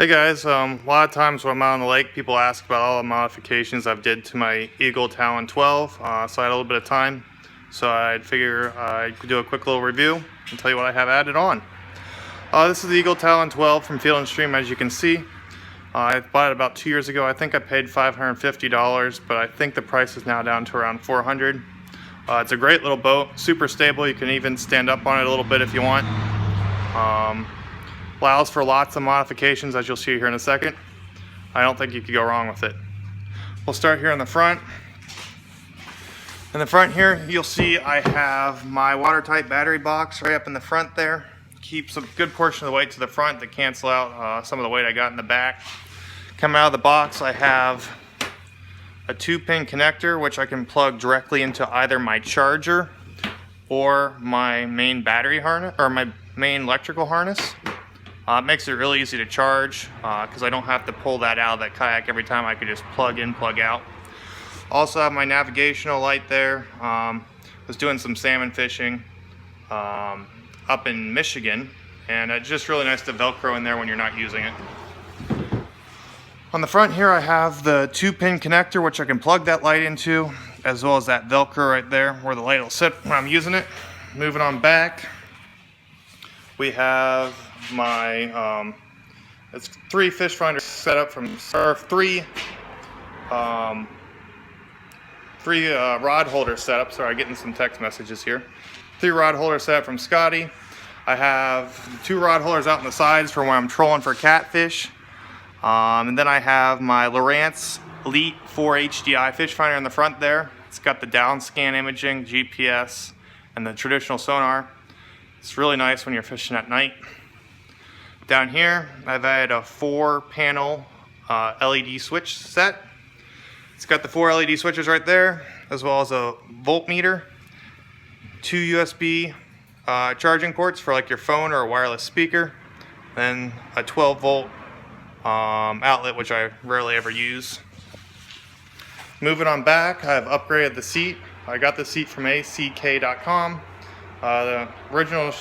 Hey guys, a lot of times when I'm out on the lake, people ask about all the modifications I've did to my Eagle Talon 12, so I had a little bit of time, so I'd figure I could do a quick little review and tell you what I have added on. This is the Eagle Talon 12 from Field & Stream, as you can see. I bought it about 2 years ago. I think I paid $550, but I think the price is now down to around $400. It's a great little boat, super stable. You can even stand up on it a little bit if you want. Allows for lots of modifications, as you'll see here in a second. I don't think you could go wrong with it. We'll start here in the front. In the front here, you'll see I have my watertight battery box right up in the front there. Keeps a good portion of the weight to the front to cancel out some of the weight I got in the back. Coming out of the box, I have a 2-pin connector, which I can plug directly into either my charger or my main battery harness, or my main electrical harness. It makes it really easy to charge because I don't have to pull that out of that kayak every time. I could just plug in, plug out. Also have my navigational light there. Was doing some salmon fishing up in Michigan, and it's just really nice to Velcro in there when you're not using it. On the front here, I have the 2-pin connector, which I can plug that light into, as well as that Velcro right there where the light will sit when I'm using it. Moving on back, we have my it's 3 fish finders set up from three rod holders set up. Sorry, getting some text messages here. 3 rod holders set up from Scotty. I have 2 rod holders out on the sides for when I'm trolling for catfish. And then I have my Lowrance Elite 4 HDI fish finder in the front there. It's got the down scan imaging, GPS, and the traditional sonar. It's really nice when you're fishing at night. Down here, I've added a 4-panel LED switch set. It's got the 4 LED switches right there, as well as a voltmeter, 2 USB charging ports for like your phone or a wireless speaker, then a 12-volt outlet, which I rarely ever use. Moving on back, I've upgraded the seat. I got the seat from ack.com. The original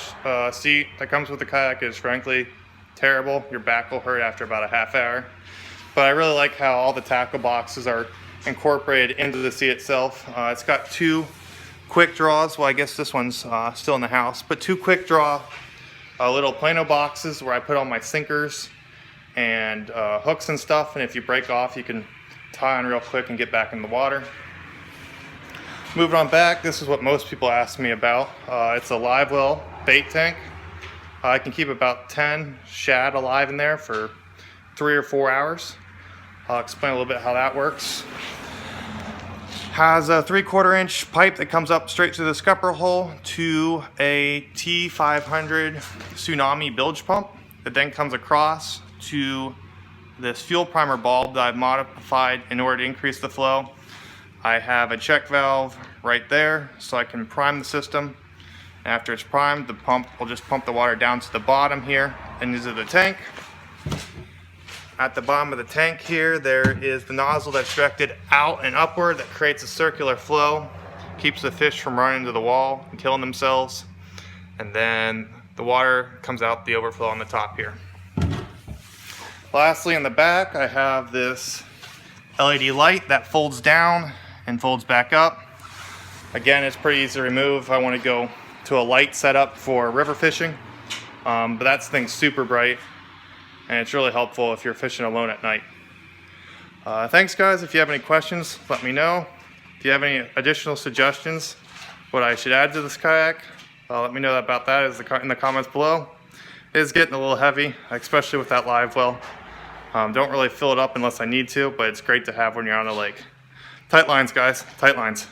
seat that comes with the kayak is frankly terrible. Your back will hurt after about a half hour. But I really like how all the tackle boxes are incorporated into the seat itself. It's got 2 quick draws. Well, I guess this one's still in the house, but 2 quick draw little Plano boxes where I put all my sinkers and hooks and stuff. And if you break off, you can tie on real quick and get back in the water. Moving on back, this is what most people ask me about. It's a live well bait tank. I can keep about 10 shad alive in there for 3 or 4 hours. I'll explain a little bit how that works. Has a 3/4 inch pipe that comes up straight through the scupper hole to a T500 Tsunami bilge pump. It then comes across to this fuel primer bulb that I've modified in order to increase the flow. I have a check valve right there so I can prime the system. After it's primed, the pump will just pump the water down to the bottom here and into the tank. At the bottom of the tank here, there is the nozzle that's directed out and upward that creates a circular flow, keeps the fish from running into the wall and killing themselves. And then the water comes out the overflow on the top here. Lastly, in the back, I have this LED light that folds down and folds back up. Again, it's pretty easy to remove if I want to go to a light setup for river fishing, but that thing's super bright and it's really helpful if you're fishing alone at night. Thanks guys. If you have any questions, let me know. If you have any additional suggestions what I should add to this kayak, let me know about that in the comments below. It is getting a little heavy, especially with that live well. Don't really fill it up unless I need to, but it's great to have when you're on the lake. Tight lines, guys, tight lines.